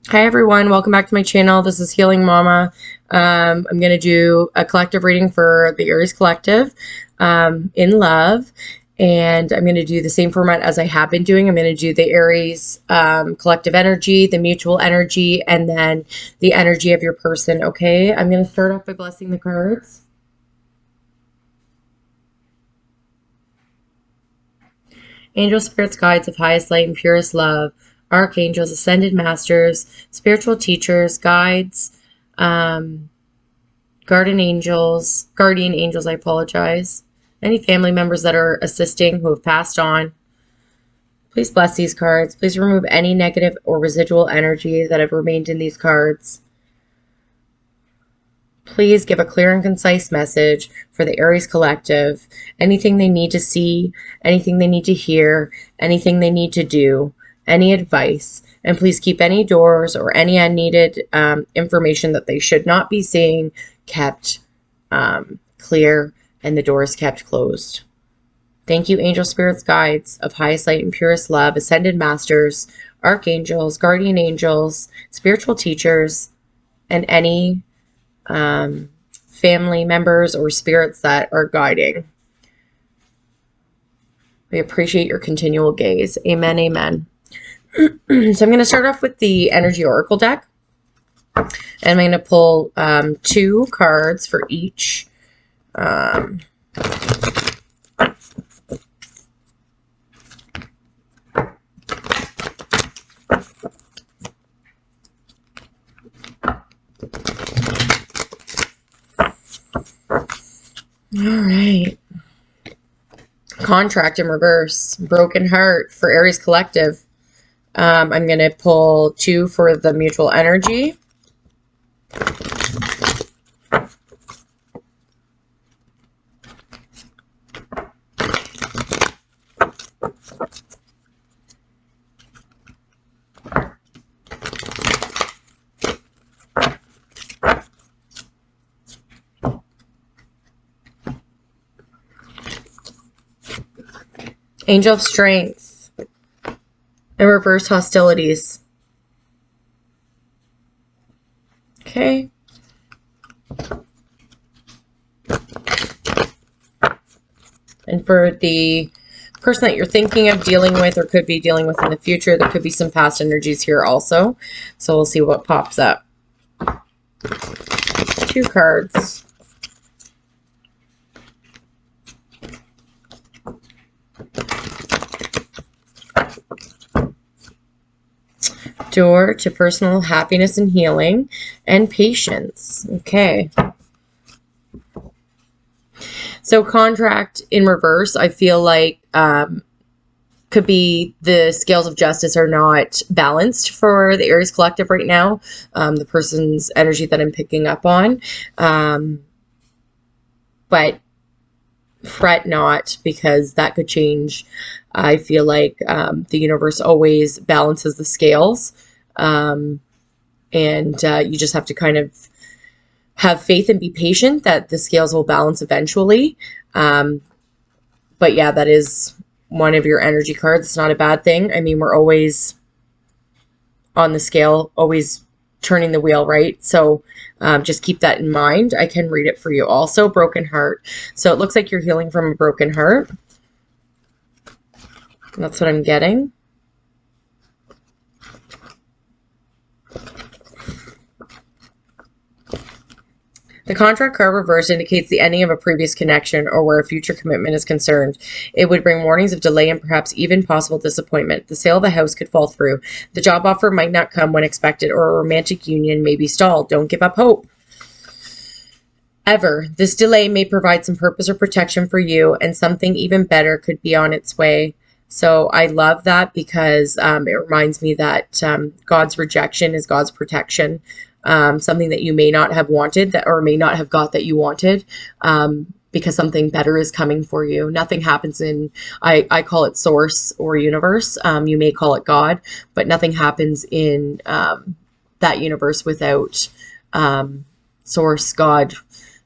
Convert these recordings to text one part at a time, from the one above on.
Hi everyone, welcome back to my channel. This is Healing Mama. I'm going to do a collective reading for the Aries Collective in love. And I'm going to do the same format as I have been doing. I'm going to do the Aries collective energy, the mutual energy, and then the energy of your person, okay? I'm going to start off by blessing the cards. Angels, spirits, guides of highest light and purest love, archangels, ascended masters, spiritual teachers, guides, guardian angels, I apologize. Any family members that are assisting who have passed on, please bless these cards. Please remove any negative or residual energy that have remained in these cards. Please give a clear and concise message for the Aries Collective. Anything they need to see, anything they need to hear, anything they need to do, any advice. And please keep any doors or any unneeded information that they should not be seeing kept clear and the doors kept closed. Thank you, angel spirits, guides of highest light and purest love, ascended masters, archangels, guardian angels, spiritual teachers, and any family members or spirits that are guiding. We appreciate your continual gaze. Amen, amen. So I'm going to start off with the Energy Oracle deck. And I'm going to pull 2 cards for each. All right. Contract in reverse. Broken heart for Aries Collective. I'm going to pull 2 for the mutual energy. Angel of Strength and reverse hostilities. Okay. And for the person that you're thinking of dealing with or could be dealing with in the future, there could be some past energies here also. So we'll see what pops up. 2 cards. Door to personal happiness and healing and patience. Okay. So contract in reverse, I feel like could be the scales of justice are not balanced for the Aries Collective right now. The person's energy that I'm picking up on. But fret not, because that could change. I feel like the universe always balances the scales. And you just have to kind of have faith and be patient that the scales will balance eventually. But yeah, that is one of your energy cards. It's not a bad thing. I mean, we're always on the scale, always turning the wheel, right? So just keep that in mind. I can read it for you also. Broken heart. So it looks like you're healing from a broken heart. That's what I'm getting. The contract card reversed indicates the ending of a previous connection or where a future commitment is concerned. It would bring warnings of delay and perhaps even possible disappointment. The sale of the house could fall through. The job offer might not come when expected, or a romantic union may be stalled. Don't give up hope. Ever, this delay may provide some purpose or protection for you, and something even better could be on its way. So I love that, because it reminds me that God's rejection is God's protection. Something that you may not have wanted or may not have got that you wanted, because something better is coming for you. Nothing happens in, I call it source or universe. You may call it God, but nothing happens in that universe without source, God,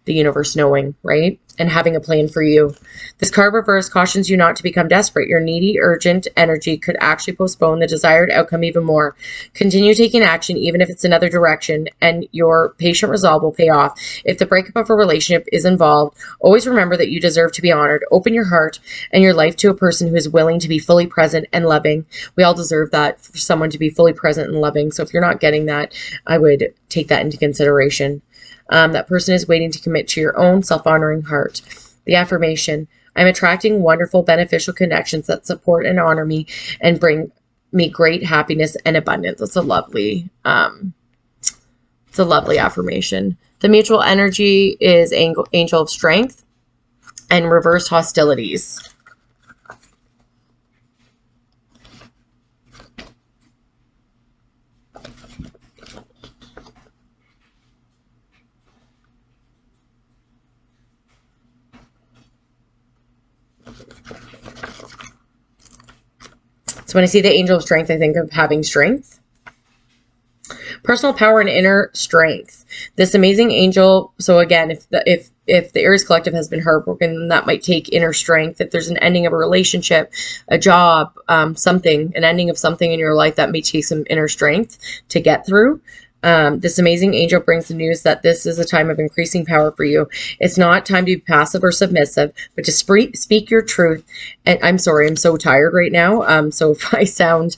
the universe knowing, right? And having a plan for you. This card reverse cautions you not to become desperate. Your needy, urgent energy could actually postpone the desired outcome even more. Continue taking action, even if it's another direction, and your patient resolve will pay off. If the breakup of a relationship is involved, always remember that you deserve to be honored. Open your heart and your life to a person who is willing to be fully present and loving. We all deserve that, for someone to be fully present and loving. So if you're not getting that, I would take that into consideration. That person is waiting to commit to your own self-honoring heart. The affirmation: I'm attracting wonderful, beneficial connections that support and honor me and bring me great happiness and abundance. It's a lovely affirmation. The mutual energy is Angel of Strength and reversed hostilities. So when I see the Angel of Strength, I think of having strength, personal power, and inner strength. This amazing angel. So again, if the Aries collective has been heartbroken, that might take inner strength. If there's an ending of a relationship, a job, something, an ending of something in your life, that may take some inner strength to get through. This amazing angel brings the news that this is a time of increasing power for you. It's not time to be passive or submissive, but to speak your truth. And I'm sorry, I'm so tired right now. So if I sound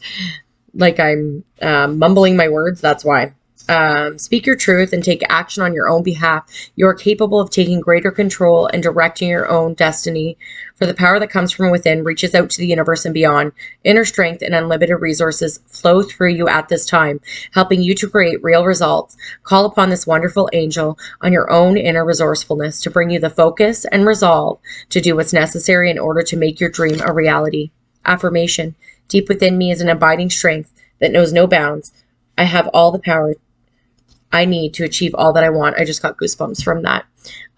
like I'm mumbling my words, that's why. Speak your truth and take action on your own behalf. You are capable of taking greater control and directing your own destiny. For the power that comes from within reaches out to the universe and beyond. Inner strength and unlimited resources flow through you at this time, helping you to create real results. Call upon this wonderful angel on your own inner resourcefulness to bring you the focus and resolve to do what's necessary in order to make your dream a reality. Affirmation: deep within me is an abiding strength that knows no bounds. I have all the power I need to achieve all that I want. I just got goosebumps from that.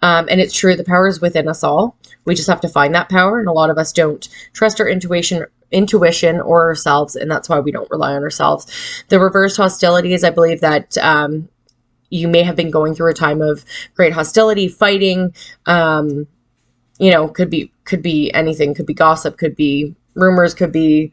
And it's true, the power is within us all. We just have to find that power, and a lot of us don't trust our intuition or ourselves, and that's why we don't rely on ourselves. The reversed hostilities, I believe that you may have been going through a time of great hostility, fighting, could be anything, could be gossip, could be rumors, could be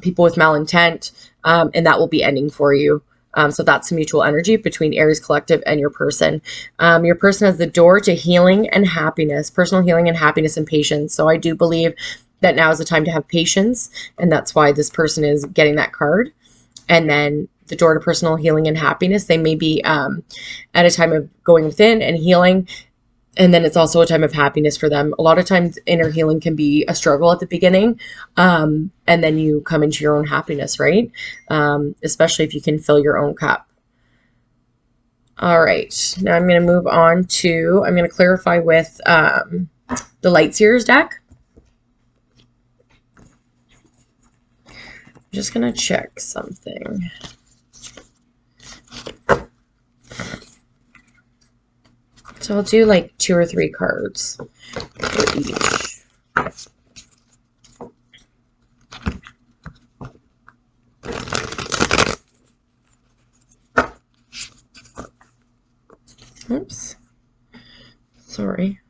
people with malintent, and that will be ending for you. So that's mutual energy between Aries collective and your person. Your person has the door to healing and happiness, personal healing and happiness and patience. So I do believe that now is the time to have patience, and that's why this person is getting that card. And then the door to personal healing and happiness, they may be at a time of going within and healing. And then it's also a time of happiness for them. A lot of times inner healing can be a struggle at the beginning. And then you come into your own happiness, right? Especially if you can fill your own cup. All right. Now I'm going to move on to, I'm going to clarify with the Light Seers deck. I'm just going to check something. So I'll do like 2 or 3 cards for each. Oops. Sorry.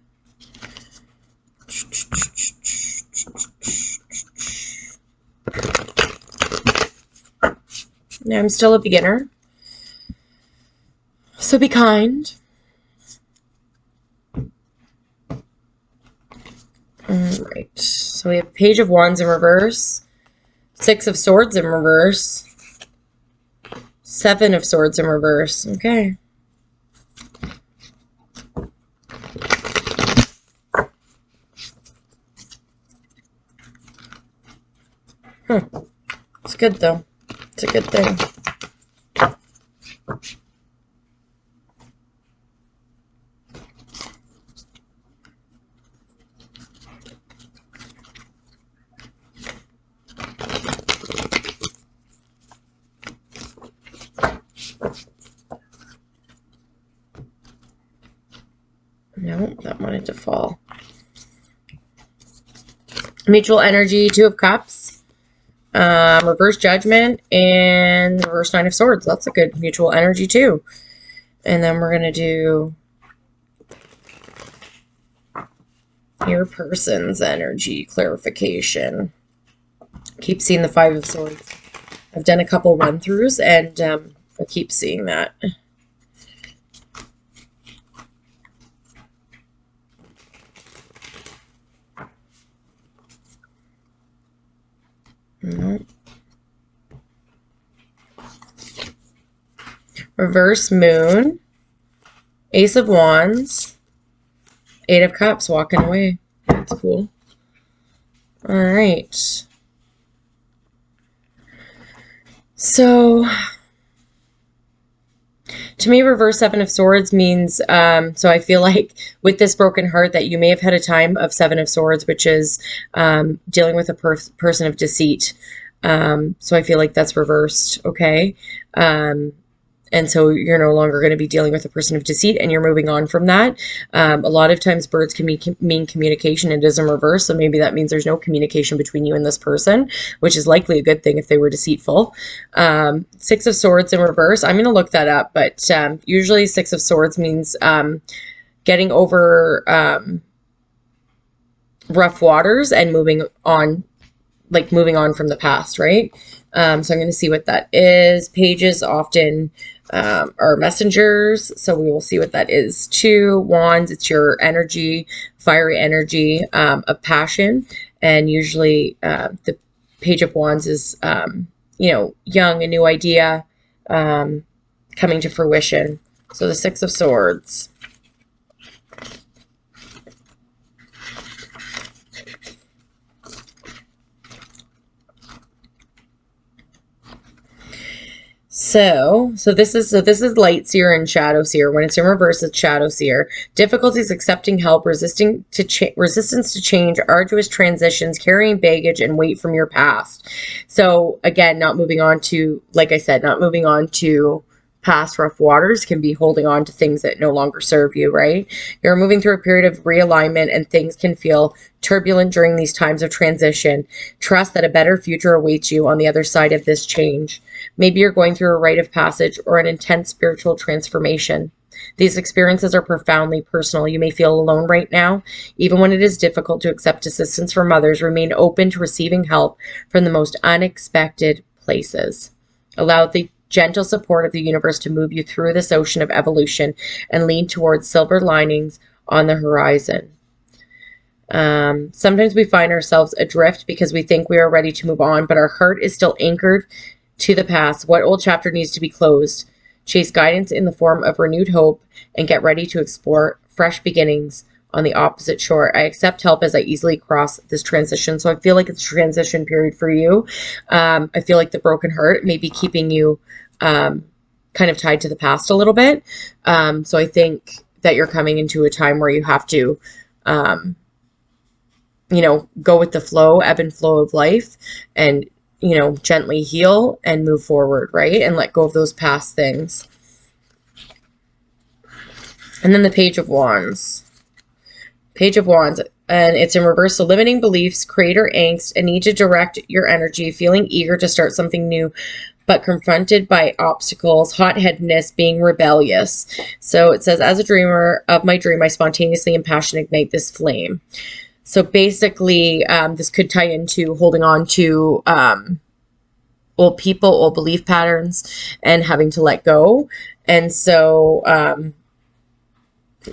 Now I'm still a beginner, so be kind. Alright, so we have Page of Wands in reverse, 6 of Swords in reverse, 7 of Swords in reverse. Okay. It's good though. It's a good thing. No, that wanted to fall. Mutual energy, 2 of Cups, reverse Judgment, and reverse 9 of Swords. That's a good mutual energy too. And then we're going to do Your person's energy clarification. Keep seeing the Five of Swords. I've done a couple run-throughs, and I keep seeing that. Reverse Moon. Ace of Wands. Eight of Cups, walking away. That's cool. All right. So, to me, reverse Seven of Swords means, so I feel like with this broken heart that you may have had a time of Seven of Swords, which is dealing with a person of deceit. So I feel like that's reversed, okay? And so you're no longer going to be dealing with a person of deceit, and you're moving on from that. A lot of times birds can mean communication. It is in reverse, so maybe that means there's no communication between you and this person, which is likely a good thing if they were deceitful. Six of Swords in reverse. I'm going to look that up, but usually Six of Swords means getting over rough waters and moving on, like moving on from the past, right? So I'm going to see what that is. Pages often are messengers, so we will see what that is too. Wands, it's your energy, fiery energy of passion, and usually the Page of Wands is, you know, young, a new idea coming to fruition. So the Six of Swords. So this is light seer and shadow seer. When it's in reverse, it's shadow seer. Difficulties accepting help, resistance to change, arduous transitions, carrying baggage, and weight from your past. So again, not moving on to, like I said, not moving on to past rough waters can be holding on to things that no longer serve you, right? You're moving through a period of realignment, and things can feel turbulent during these times of transition. Trust that a better future awaits you on the other side of this change. Maybe you're going through a rite of passage or an intense spiritual transformation. These experiences are profoundly personal. You may feel alone right now. Even when it is difficult to accept assistance from others, remain open to receiving help from the most unexpected places. Allow the gentle support of the universe to move you through this ocean of evolution, and lean towards silver linings on the horizon. Sometimes we find ourselves adrift because we think we are ready to move on, but our heart is still anchored to the past. What old chapter needs to be closed? Chase guidance in the form of renewed hope and get ready to explore fresh beginnings on the opposite shore. I accept help as I easily cross this transition. So I feel like it's a transition period for you. I feel like the broken heart may be keeping you kind of tied to the past a little bit. So I think that you're coming into a time where you have to, you know, go with the flow, ebb and flow of life, and, you know, gently heal and move forward, right? And let go of those past things. And then the Page of Wands. Page of Wands, and it's in reverse. So limiting beliefs, creator angst, and need to direct your energy, feeling eager to start something new, but confronted by obstacles, hot-headedness, being rebellious. So it says, as a dreamer of my dream, I spontaneously and passionately ignite this flame. So basically, this could tie into holding on to old people, old belief patterns, and having to let go. And so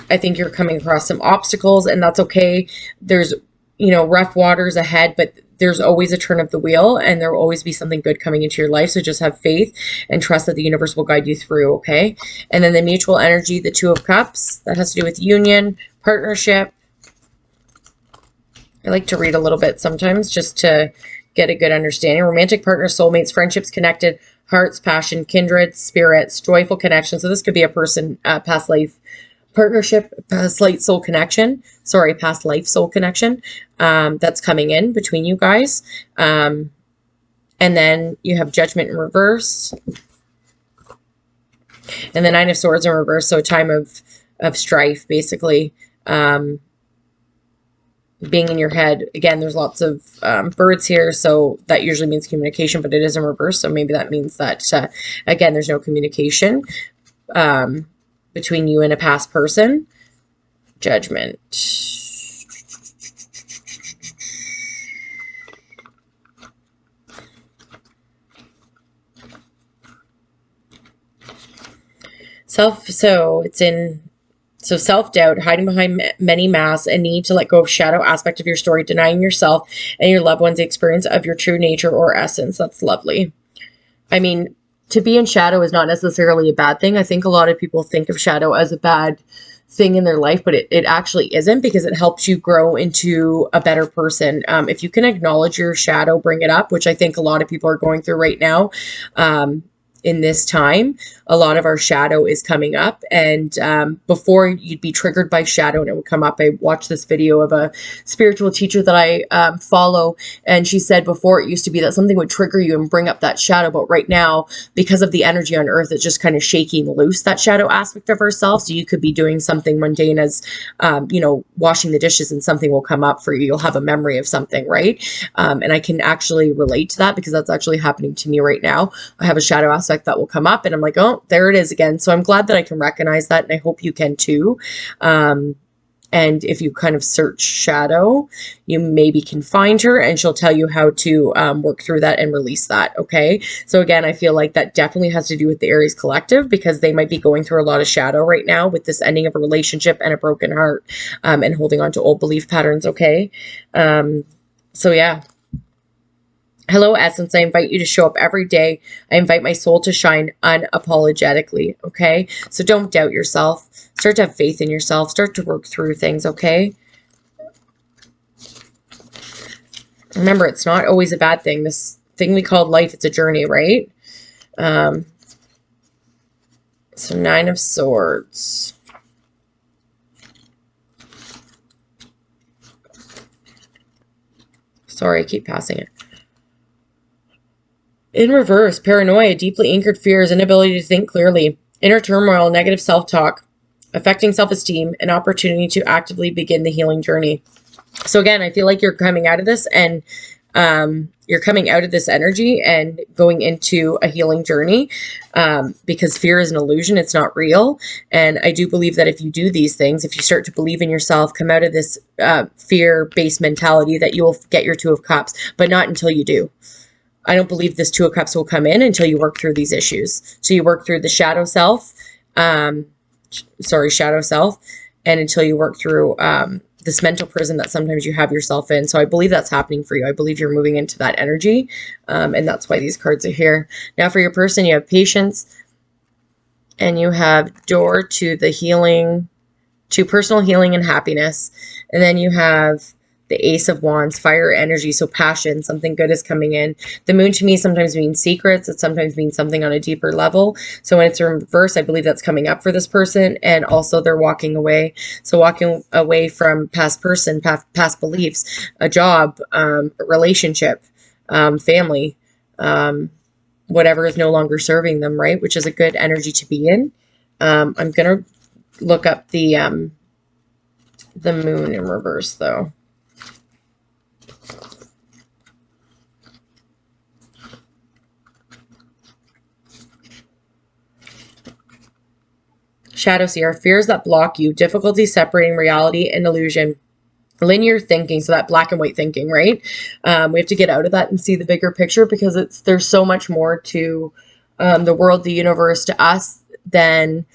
I think you're coming across some obstacles, and that's okay. There's, you know, rough waters ahead, but there's always a turn of the wheel, and there will always be something good coming into your life. So just have faith and trust that the universe will guide you through, okay? And then the mutual energy, the Two of Cups, that has to do with union, partnership. I like to read a little bit sometimes just to get a good understanding. Romantic partners, soulmates, friendships connected, hearts, passion, kindred, spirits, joyful connection. So this could be a person, past life partnership, past life soul connection. Sorry, past life soul connection that's coming in between you guys. And then you have Judgment in reverse. And the Nine of Swords in reverse. So a time of strife, basically. Being in your head. Again, there's lots of birds here, so that usually means communication, but it is in reverse, so maybe that means that, again, there's no communication between you and a past person. Judgment. So it's in, so self-doubt, hiding behind many masks, a need to let go of shadow aspect of your story, denying yourself and your loved ones the experience of your true nature or essence. That's lovely. I mean, to be in shadow is not necessarily a bad thing. I think a lot of people think of shadow as a bad thing in their life, but it actually isn't, because it helps you grow into a better person. If you can acknowledge your shadow, bring it up, which I think a lot of people are going through right now. In this time, a lot of our shadow is coming up, and before, you'd be triggered by shadow and it would come up. I watched this video of a spiritual teacher that I follow, and she said before it used to be that something would trigger you and bring up that shadow, but right now, because of the energy on earth, it's just kind of shaking loose that shadow aspect of ourselves. So you could be doing something mundane as washing the dishes, and something will come up for you. You'll have a memory of something, right? And I can actually relate to that, because that's actually happening to me right now. I have a shadow aspect that will come up, and I'm like, oh, there it is again. So I'm glad that I can recognize that, and I hope you can too. And if you kind of search shadow, you maybe can find her, and she'll tell you how to work through that and release that. Okay. So again, I feel like that definitely has to do with the Aries collective, because they might be going through a lot of shadow right now with this ending of a relationship and a broken heart, and holding on to old belief patterns. Okay. So yeah. Hello, Essence. I invite you to show up every day. I invite my soul to shine unapologetically, okay? So don't doubt yourself. Start to have faith in yourself. Start to work through things, okay? Remember, it's not always a bad thing. This thing we call life, it's a journey, right? So 9 of Swords. Sorry, I keep passing it. In reverse, paranoia, deeply anchored fears, inability to think clearly, inner turmoil, negative self-talk, affecting self-esteem, an opportunity to actively begin the healing journey. So again, I feel like you're coming out of this, and you're coming out of this energy and going into a healing journey, because fear is an illusion. It's not real. And I do believe that if you do these things, if you start to believe in yourself, come out of this fear-based mentality, that you will get your 2 of Cups, but not until you do. I don't believe this 2 of Cups will come in until you work through these issues. So you work through the shadow self, shadow self, and until you work through this mental prison that sometimes you have yourself in. So I believe that's happening for you. I believe you're moving into that energy, and that's why these cards are here. Now for your person, you have patience, and you have door to the healing, to personal healing and happiness. And then you have the Ace of Wands, fire energy, so passion, something good is coming in. The moon to me sometimes means secrets. It sometimes means something on a deeper level. So when it's in reverse, I believe that's coming up for this person, and also they're walking away. So walking away from past person, past beliefs, a job, a relationship, family, whatever is no longer serving them, right? Which is a good energy to be in. I'm going to look up the moon in reverse, though. Shadow Seer, fears that block you, difficulty separating reality and illusion, linear thinking, so that black and white thinking, right? We have to get out of that and see the bigger picture, because there's so much more to the world, the universe, to us than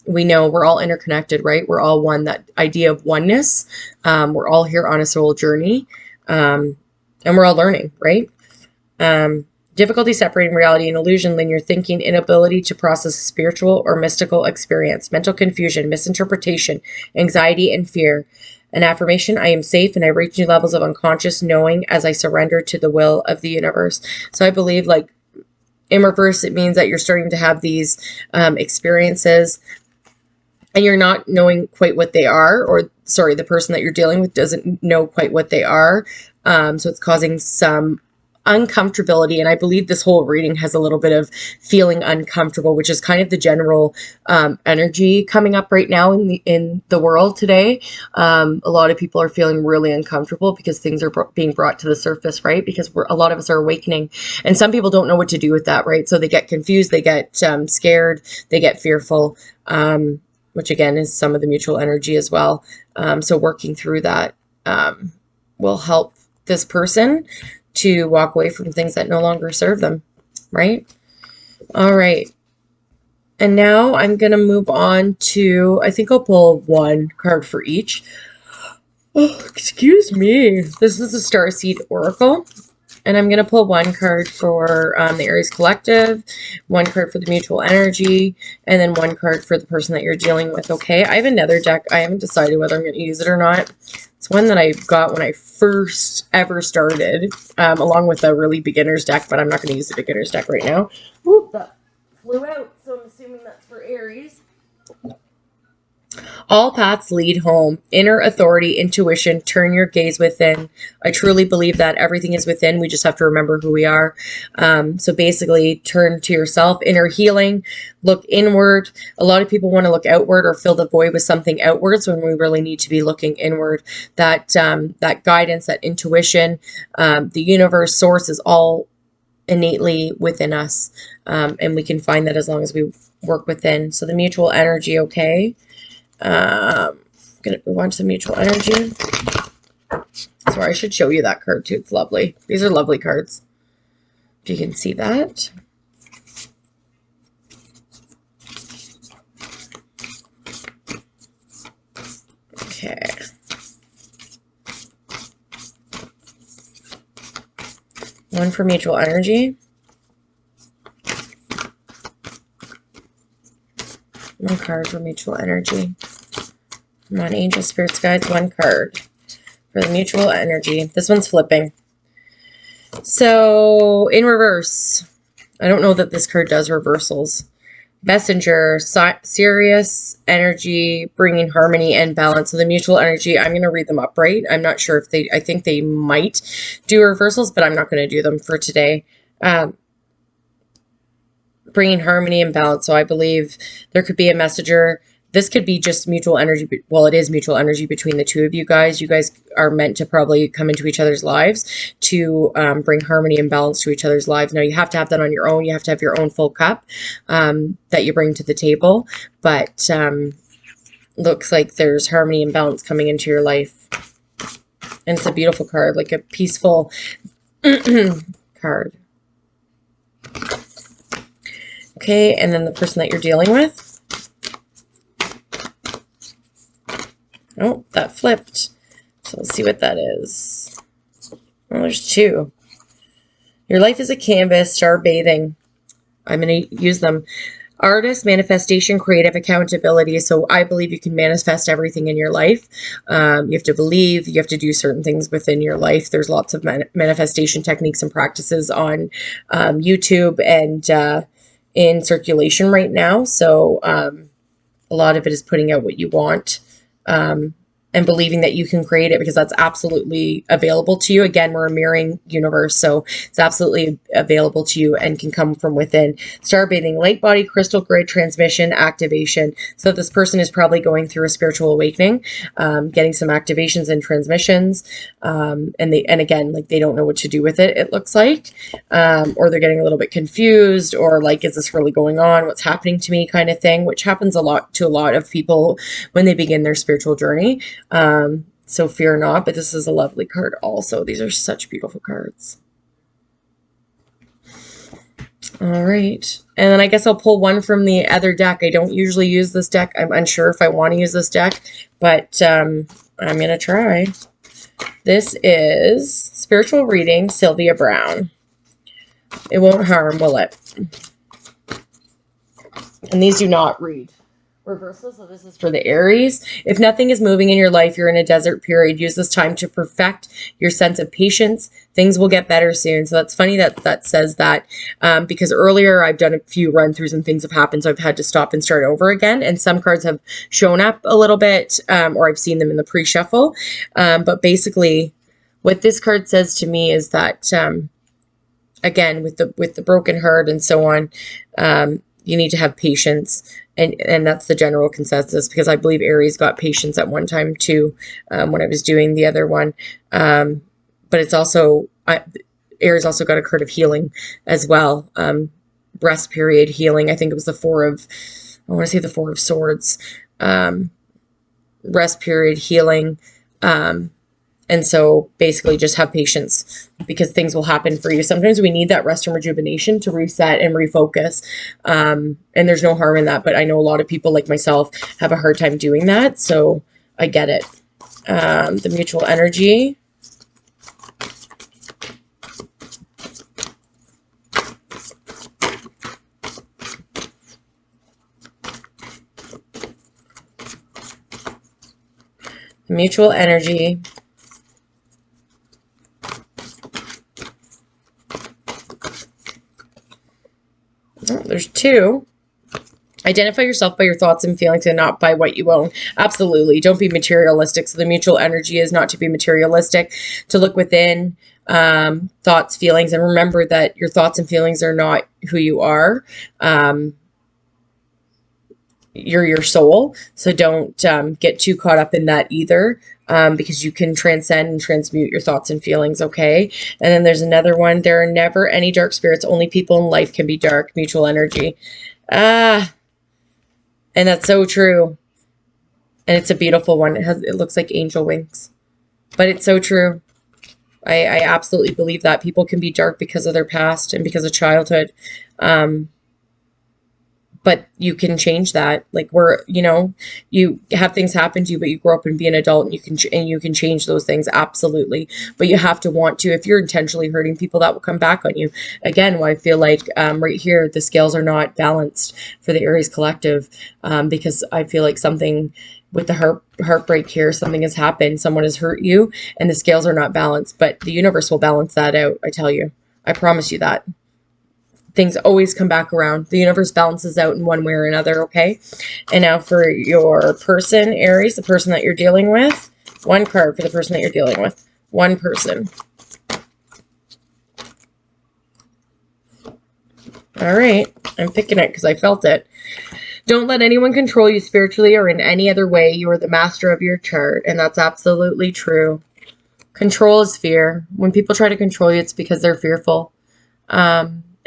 we know. We're all interconnected, right? We're all one. That idea of oneness. We're all here on a soul journey, and we're all learning, right? Difficulty separating reality and illusion, linear thinking, inability to process a spiritual or mystical experience, mental confusion, misinterpretation, anxiety, and fear. An affirmation, I am safe and I reach new levels of unconscious knowing as I surrender to the will of the universe. So I believe, like, in reverse, it means that you're starting to have these experiences, and you're not knowing quite what they are, or sorry, the person that you're dealing with doesn't know quite what they are. So it's causing some uncomfortability, and I believe this whole reading has a little bit of feeling uncomfortable, which is kind of the general energy coming up right now in the world today. A lot of people are feeling really uncomfortable because things are being brought to the surface, right? Because a lot of us are awakening, and some people don't know what to do with that, right? So they get confused, they get scared, they get fearful, which again is some of the mutual energy as well. So working through that will help this person to walk away from things that no longer serve them, right? All right. And now I'm going to move on to, I think I'll pull one card for each. Oh, excuse me. This is the Starseed Oracle. And I'm going to pull one card for the Aries Collective, one card for the mutual energy, and then one card for the person that you're dealing with, okay? I have another deck. I haven't decided whether I'm going to use it or not. It's one that I got when I first ever started, along with a really beginner's deck, but I'm not going to use the beginner's deck right now. Whoop, that flew out, so I'm assuming that's for Aries. All paths lead home. Inner authority, intuition, turn your gaze within. I truly believe that everything is within. We just have to remember who we are. So basically, turn to yourself. Inner healing, look inward. A lot of people want to look outward or fill the void with something outwards when we really need to be looking inward. That guidance, that intuition, the universe, source is all innately within us. And we can find that as long as we work within. So the mutual energy, okay? I'm gonna move on to the mutual energy. Sorry, I should show you that card too. It's lovely. These are lovely cards. If you can see that. Okay. One for mutual energy. One card for mutual energy. Come on, angel, spirits, guides, one card for the mutual energy. This one's flipping. So, in reverse, I don't know that this card does reversals. Messenger, serious energy, bringing harmony and balance. So the mutual energy, I'm going to read them upright. I'm not sure if I think they might do reversals, but I'm not going to do them for today. Bringing harmony and balance. So I believe there could be a messenger. This could be just mutual energy. Well, it is mutual energy between the two of you guys. You guys are meant to probably come into each other's lives to bring harmony and balance to each other's lives. Now, you have to have that on your own. You have to have your own full cup that you bring to the table. But looks like there's harmony and balance coming into your life. And it's a beautiful card, like a peaceful card. Okay, and then the person that you're dealing with. Oh, that flipped. So let's see what that is. Well, there's two. Your life is a canvas, star bathing. I'm going to use them. Artist, manifestation, creative, accountability. So I believe you can manifest everything in your life. You have to believe, you have to do certain things within your life. There's lots of manifestation techniques and practices on YouTube and in circulation right now. So a lot of it is putting out what you want. And believing that you can create it because that's absolutely available to you. Again, we're a mirroring universe, so it's absolutely available to you and can come from within. Star bathing, light body, crystal grid, transmission, activation. So this person is probably going through a spiritual awakening, getting some activations and transmissions, and again, like they don't know what to do with it, it looks like, or they're getting a little bit confused, or like, is this really going on? What's happening to me kind of thing, which happens a lot of people when they begin their spiritual journey. So fear not, but this is a lovely card also. These are such beautiful cards. All right. And then I guess I'll pull one from the other deck. I don't usually use this deck. I'm unsure if I want to use this deck, but I'm going to try. This is Spiritual Reading, Sylvia Brown. It won't harm, will it? And these do not read reversal, so this is for the Aries. If nothing is moving in your life, you're in a desert period. Use this time to perfect your sense of patience. Things will get better soon. So that's funny that says that, because earlier I've done a few run-throughs and things have happened, so I've had to stop and start over again. And some cards have shown up a little bit, or I've seen them in the pre-shuffle. But basically, what this card says to me is that, again, with the broken heart and so on, you need to have patience. And that's the general consensus, because I believe Aries got patience at one time too, when I was doing the other one. But it's also, Aries also got a card of healing as well. Rest period, healing. I think it was the Four of Swords. Rest period, healing. And so basically just have patience, because things will happen for you. Sometimes we need that rest and rejuvenation to reset and refocus. And there's no harm in that. But I know a lot of people like myself have a hard time doing that. So I get it. The mutual energy. Mutual energy. Oh, there's two. Identify yourself by your thoughts and feelings and not by what you own. Absolutely. Don't be materialistic. So the mutual energy is not to be materialistic, to look within, thoughts, feelings, and remember that your thoughts and feelings are not who you are. You're your soul. So don't get too caught up in that either, because you can transcend and transmute your thoughts and feelings, okay? And then there's another one. There are never any dark spirits. Only people in life can be dark. Mutual energy. And that's so true. And it's a beautiful one. It looks like angel wings. But it's so true. I absolutely believe that people can be dark because of their past and because of childhood. But you can change that. Like, you have things happen to you, but you grow up and be an adult, and you can change those things. Absolutely. But you have to want to. If you're intentionally hurting people, that will come back on you. Again, why I feel like right here, the scales are not balanced for the Aries collective, because I feel like something with the heartbreak here, something has happened. Someone has hurt you, and the scales are not balanced. But the universe will balance that out. I tell you. I promise you that. Things always come back around. The universe balances out in one way or another, okay? And now for your person, Aries, the person that you're dealing with. One card for the person that you're dealing with. One person. All right. I'm picking it because I felt it. Don't let anyone control you spiritually or in any other way. You are the master of your chart, and that's absolutely true. Control is fear. When people try to control you, it's because they're fearful.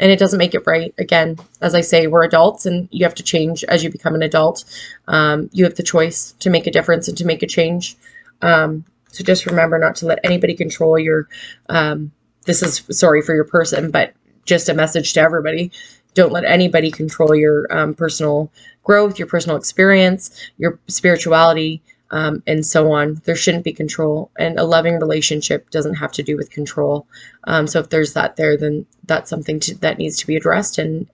And it doesn't make it right. Again, as I say, we're adults, and you have to change as you become an adult. You have the choice to make a difference and to make a change. So just remember not to let anybody control your, this is sorry for your person, but just a message to everybody. Don't let anybody control your personal growth, your personal experience, your spirituality, and so on. There shouldn't be control, and a loving relationship doesn't have to do with control. So if there's that there, then that's something that needs to be addressed and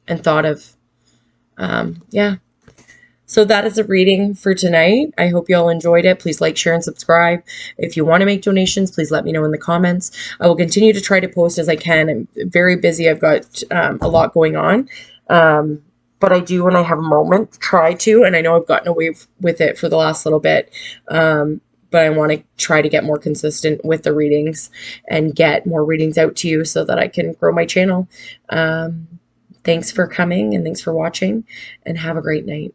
thought of. Yeah. So that is a reading for tonight. I hope you all enjoyed it. Please like, share, and subscribe. If you want to make donations, please let me know in the comments. I will continue to try to post as I can. I'm very busy. I've got a lot going on. But I do, when I have a moment, try to, and I know I've gotten away with it for the last little bit, but I want to try to get more consistent with the readings and get more readings out to you so that I can grow my channel. Thanks for coming, and thanks for watching, and have a great night.